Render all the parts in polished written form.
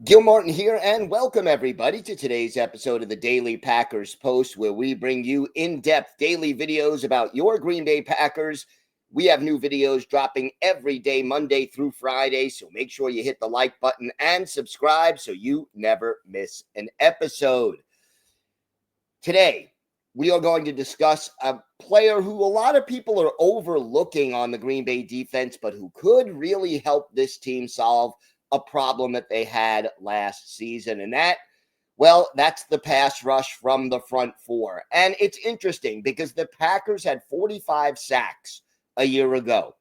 Gil Martin here, and welcome everybody to today's episode of the Daily Packers Post, where we bring you in-depth daily videos about your Green Bay Packers. We have new videos dropping every day, Monday through Friday, so make sure you hit the like button and subscribe so you never miss an episode. Today, we are going to discuss a player who a lot of people are overlooking on the Green Bay defense, but who could really help this team solve a problem that they had last season. And that's the pass rush from the front four. And it's interesting because the Packers had 45 sacks a year ago.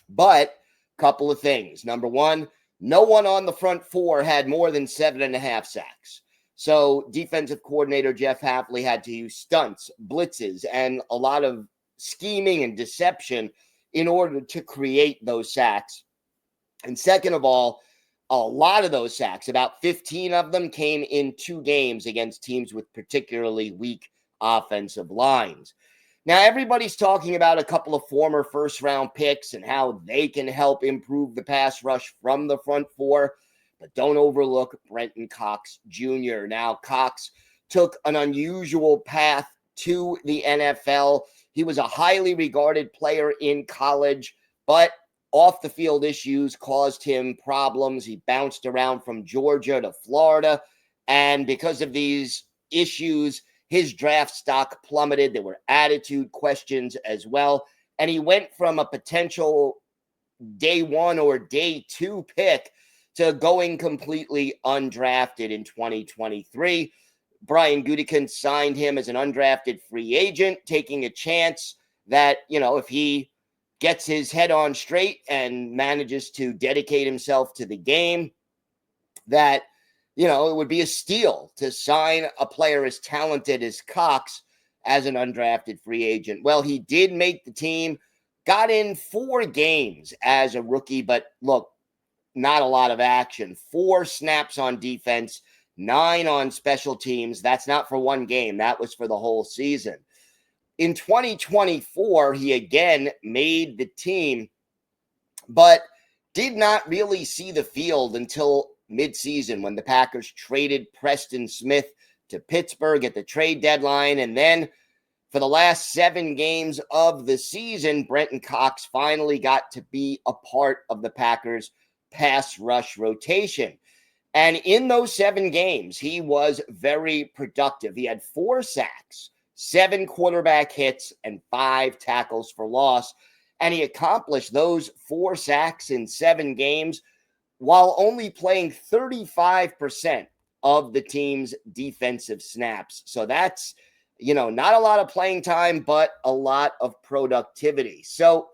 But a couple of things. Number one, no one on the front four had more than 7.5 sacks. So defensive coordinator Jeff Hafley had to use stunts, blitzes, and a lot of scheming and deception in order to create those sacks. And second of all, a lot of those sacks, about 15 of them, came in 2 games against teams with particularly weak offensive lines. Now, everybody's talking about a couple of former first-round picks and how they can help improve the pass rush from the front four, but don't overlook Brenton Cox Jr. Now, Cox took an unusual path to the NFL. He was a highly regarded player in college, but off the field issues caused him problems. He bounced around from Georgia to Florida. And because of these issues, his draft stock plummeted. There were attitude questions as well. And he went from a potential day 1 or day 2 pick to going completely undrafted in 2023. Brian Gutekunst signed him as an undrafted free agent, taking a chance that, if he gets his head on straight and manages to dedicate himself to the game, that, it would be a steal to sign a player as talented as Cox as an undrafted free agent. Well, he did make the team, got in 4 games as a rookie, but look, not a lot of action. 4 snaps on defense, 9 on special teams. That's not for 1 game. That was for the whole season. In 2024, he again made the team, but did not really see the field until midseason when the Packers traded Preston Smith to Pittsburgh at the trade deadline. And then for the last 7 games of the season, Brenton Cox finally got to be a part of the Packers' pass rush rotation. And in those 7 games, he was very productive. He had 4 sacks, 7 quarterback hits, and 5 tackles for loss. And he accomplished those 4 sacks in 7 games while only playing 35% of the team's defensive snaps. So that's, not a lot of playing time, but a lot of productivity. So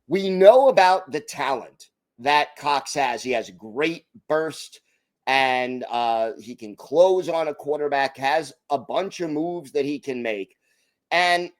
we know about the talent that Cox has. He has great burst, and he can close on a quarterback, has a bunch of moves that he can make. And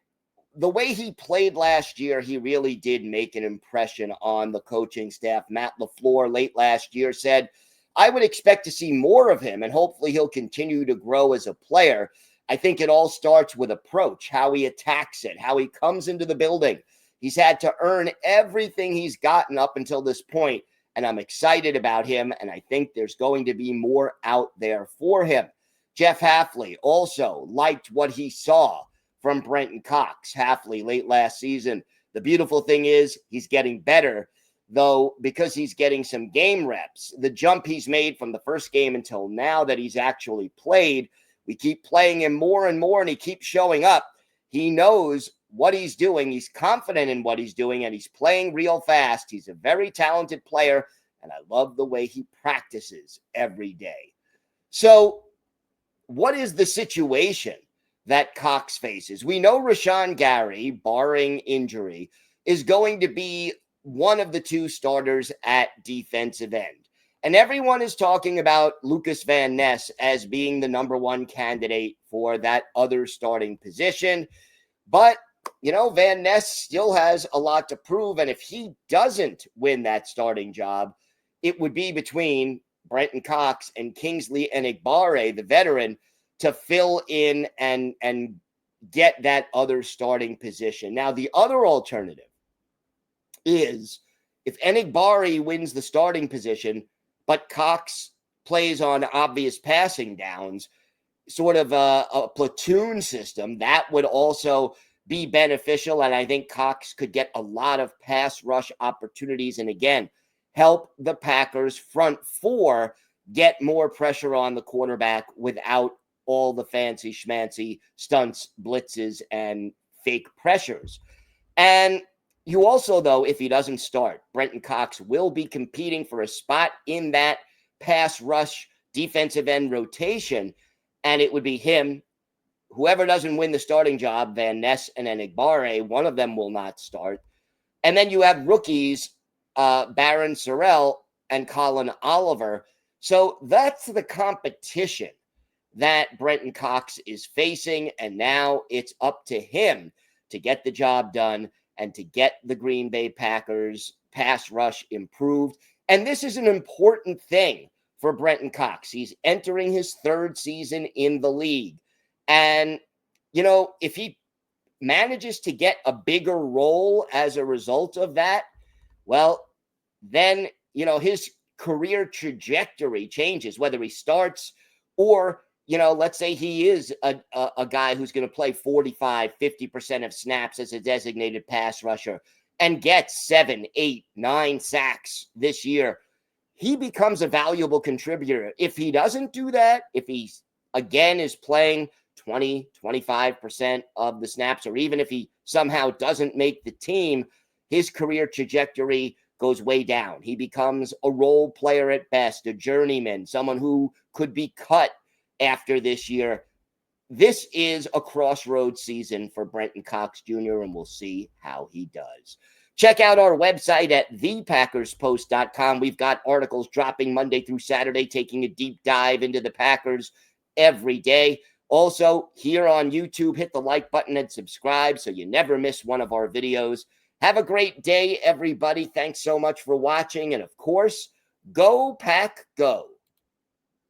the way he played last year, he really did make an impression on the coaching staff. Matt LaFleur late last year said, I would expect to see more of him, and hopefully he'll continue to grow as a player. I think it all starts with approach, how he attacks it, how he comes into the building. He's had to earn everything he's gotten up until this point, and I'm excited about him, and I think there's going to be more out there for him. Jeff Hafley also liked what he saw from Brenton Cox. Hafley late last season. The beautiful thing is he's getting better, though, because he's getting some game reps. The jump he's made from the first game until now that he's actually played, we keep playing him more and more, and he keeps showing up. He knows what he's doing. He's confident in what he's doing, and he's playing real fast. He's a very talented player, and I love the way he practices every day. So what is the situation that Cox faces? We know Rashawn Gary, barring injury, is going to be one of the 2 starters at defensive end. And everyone is talking about Lucas Van Ness as being the number 1 candidate for that other starting position. But, Van Ness still has a lot to prove. And if he doesn't win that starting job, it would be between Brenton Cox and Kingsley Enagbare, the veteran, to fill in and get that other starting position. Now, the other alternative is if Enagbare wins the starting position, but Cox plays on obvious passing downs, sort of a platoon system, that would also be beneficial. And I think Cox could get a lot of pass rush opportunities. And again, help the Packers front four get more pressure on the quarterback without all the fancy schmancy stunts, blitzes, and fake pressures. And you also, though, if he doesn't start, Brenton Cox will be competing for a spot in that pass rush defensive end rotation. And it would be him. Whoever doesn't win the starting job, Van Ness and Enigbare, one of them will not start. And then you have rookies, Baron Sorrell and Colin Oliver. So that's the competition that Brenton Cox is facing. And now it's up to him to get the job done and to get the Green Bay Packers pass rush improved. And this is an important thing for Brenton Cox. He's entering his third season in the league. And, you know, if he manages to get a bigger role as a result of that, well, then, you know, his career trajectory changes, whether he starts or, you know, let's say he is a guy who's going to play 45, 50% of snaps as a designated pass rusher and gets 7, 8, 9 sacks this year. He becomes a valuable contributor. If he doesn't do that, if he, again, is playing 20, 25% of the snaps, or even if he somehow doesn't make the team, his career trajectory goes way down. He becomes a role player at best, a journeyman, someone who could be cut after this year. This is a crossroads season for Brenton Cox Jr., and we'll see how he does. Check out our website at thepackerspost.com. We've got articles dropping Monday through Saturday, taking a deep dive into the Packers every day. Also, here on YouTube, hit the like button and subscribe so you never miss one of our videos. Have a great day, everybody. Thanks so much for watching. And of course, go Pack Go.